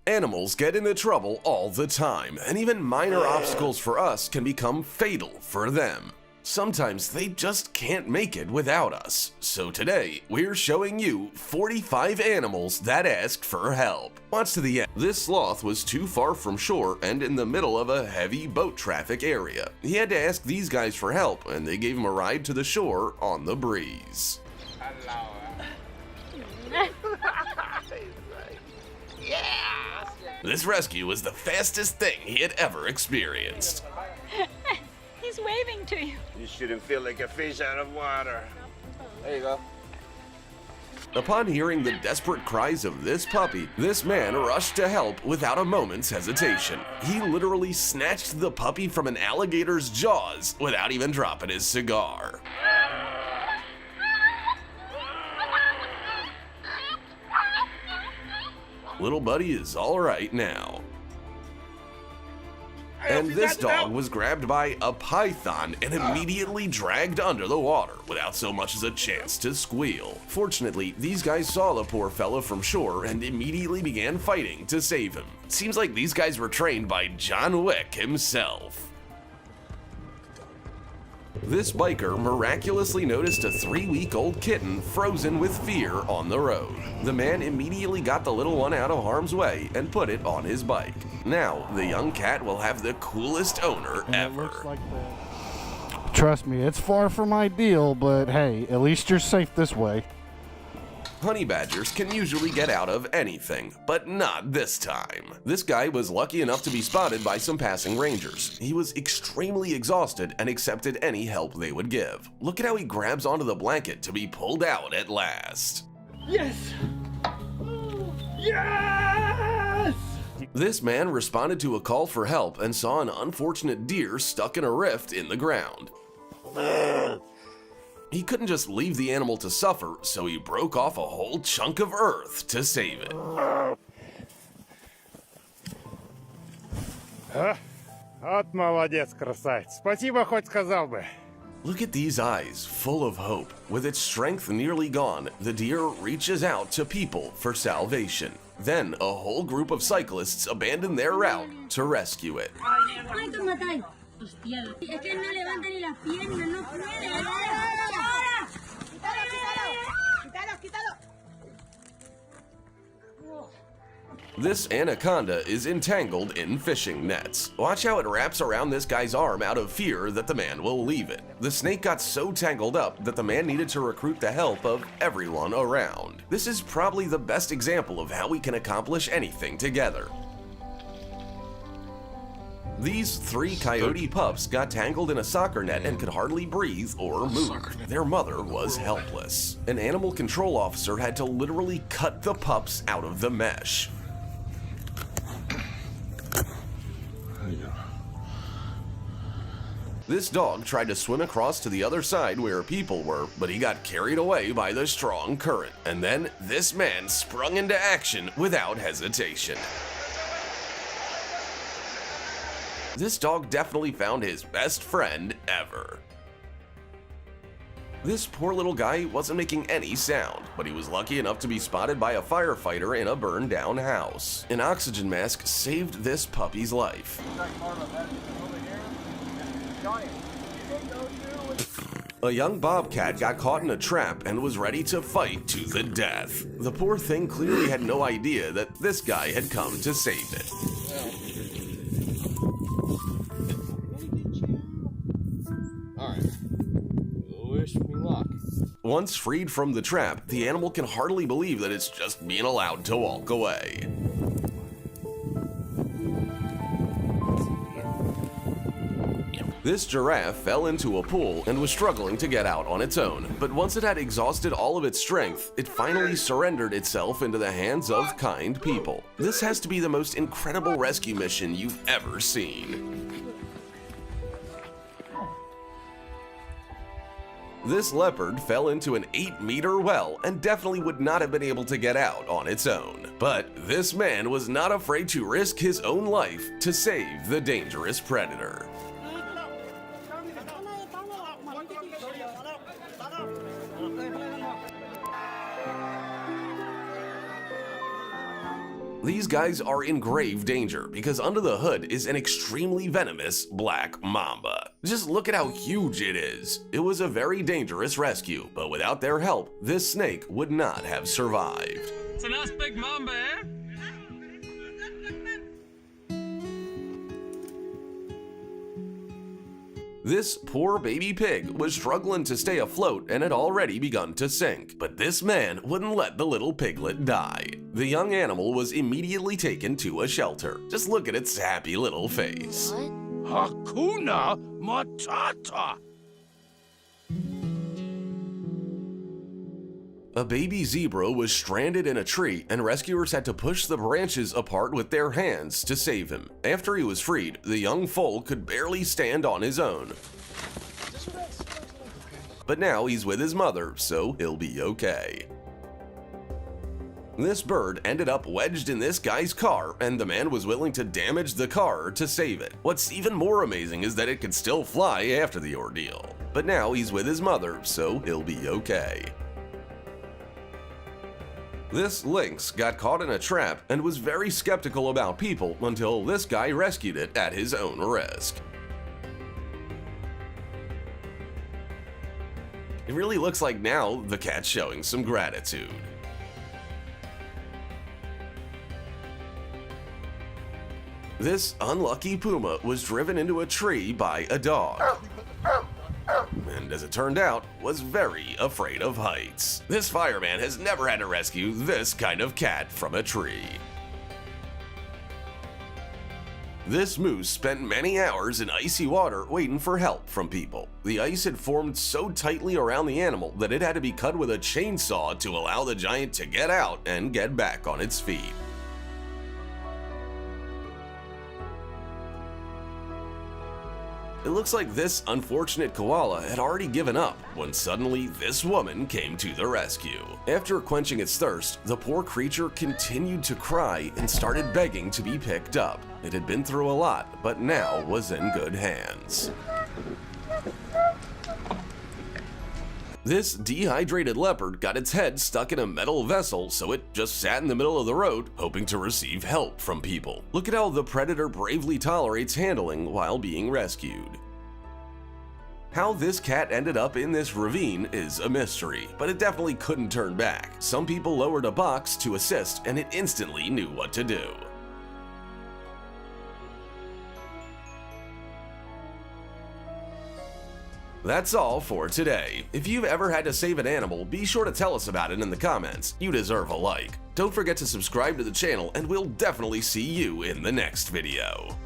Animals get into trouble all the time, and even minor obstacles for us can become fatal for them. Sometimes they just can't make it without us. So today, we're showing you 45 animals that asked for help. Watch to the end. This sloth was too far from shore and in the middle of a heavy boat traffic area. He had to ask these guys for help, and they gave him a ride to the shore on the breeze. Yeah! This rescue was the fastest thing he had ever experienced. He's waving to you. You shouldn't feel like a fish out of water. There you go. Upon hearing the desperate cries of this puppy, this man rushed to help without a moment's hesitation. He literally snatched the puppy from an alligator's jaws without even dropping his cigar. Little buddy is all right now. And this dog was grabbed by a python and immediately dragged under the water without so much as a chance to squeal. Fortunately, these guys saw the poor fella from shore and immediately began fighting to save him. Seems like these guys were trained by John Wick himself. This biker miraculously noticed a 3-week-old kitten frozen with fear on the road. The man immediately got the little one out of harm's way and put it on his bike. Now, the young cat will have the coolest owner ever. Trust me, it's far from ideal, but hey, at least you're safe this way. Honey badgers can usually get out of anything, but not this time. This guy was lucky enough to be spotted by some passing rangers. He was extremely exhausted and accepted any help they would give. Look at how he grabs onto the blanket to be pulled out at last. Yes! Yes! This man responded to a call for help and saw an unfortunate deer stuck in a rift in the ground. He couldn't just leave the animal to suffer, so he broke off a whole chunk of earth to save it. Вот молодец, красавец. Спасибо, хоть сказал бы. Look at these eyes, full of hope. With its strength nearly gone, the deer reaches out to people for salvation. Then, a whole group of cyclists abandon their route to rescue it. This anaconda is entangled in fishing nets. Watch how it wraps around this guy's arm out of fear that the man will leave it. The snake got so tangled up that the man needed to recruit the help of everyone around. This is probably the best example of how we can accomplish anything together. These 3 coyote pups got tangled in a soccer net and could hardly breathe or move. Their mother was helpless. An animal control officer had to literally cut the pups out of the mesh. This dog tried to swim across to the other side where people were, but he got carried away by the strong current. And then this man sprung into action without hesitation. This dog definitely found his best friend ever. This poor little guy wasn't making any sound, but he was lucky enough to be spotted by a firefighter in a burned down house. An oxygen mask saved this puppy's life. A young bobcat got caught in a trap and was ready to fight to the death. The poor thing clearly had no idea that this guy had come to save it. Once freed from the trap, the animal can hardly believe that it's just being allowed to walk away. This giraffe fell into a pool and was struggling to get out on its own, but once it had exhausted all of its strength, it finally surrendered itself into the hands of kind people. This has to be the most incredible rescue mission you've ever seen. This leopard fell into an 8-meter well and definitely would not have been able to get out on its own. But this man was not afraid to risk his own life to save the dangerous predator. These guys are in grave danger because under the hood is an extremely venomous black mamba. Just look at how huge it is. It was a very dangerous rescue, but without their help, this snake would not have survived. It's a nice big mamba, eh? This poor baby pig was struggling to stay afloat and had already begun to sink, but this man wouldn't let the little piglet die. The young animal was immediately taken to a shelter. Just look at its happy little face. Hakuna Matata. A baby zebra was stranded in a tree, and rescuers had to push the branches apart with their hands to save him. After he was freed, the young foal could barely stand on his own. But now he's with his mother, so he'll be okay. This bird ended up wedged in this guy's car, and the man was willing to damage the car to save it. What's even more amazing is that it could still fly after the ordeal. But now he's with his mother, so he'll be okay. This lynx got caught in a trap and was very skeptical about people until this guy rescued it at his own risk. It really looks like now the cat's showing some gratitude. This unlucky puma was driven into a tree by a dog. And as it turned out, was very afraid of heights. This fireman has never had to rescue this kind of cat from a tree. This moose spent many hours in icy water waiting for help from people. The ice had formed so tightly around the animal that it had to be cut with a chainsaw to allow the giant to get out and get back on its feet. It looks like this unfortunate koala had already given up when suddenly this woman came to the rescue. After quenching its thirst, the poor creature continued to cry and started begging to be picked up. It had been through a lot, but now was in good hands. This dehydrated leopard got its head stuck in a metal vessel, so it just sat in the middle of the road, hoping to receive help from people. Look at how the predator bravely tolerates handling while being rescued. How this cat ended up in this ravine is a mystery, but it definitely couldn't turn back. Some people lowered a box to assist, and it instantly knew what to do. That's all for today. If you've ever had to save an animal, be sure to tell us about it in the comments. You deserve a like. Don't forget to subscribe to the channel, and we'll definitely see you in the next video.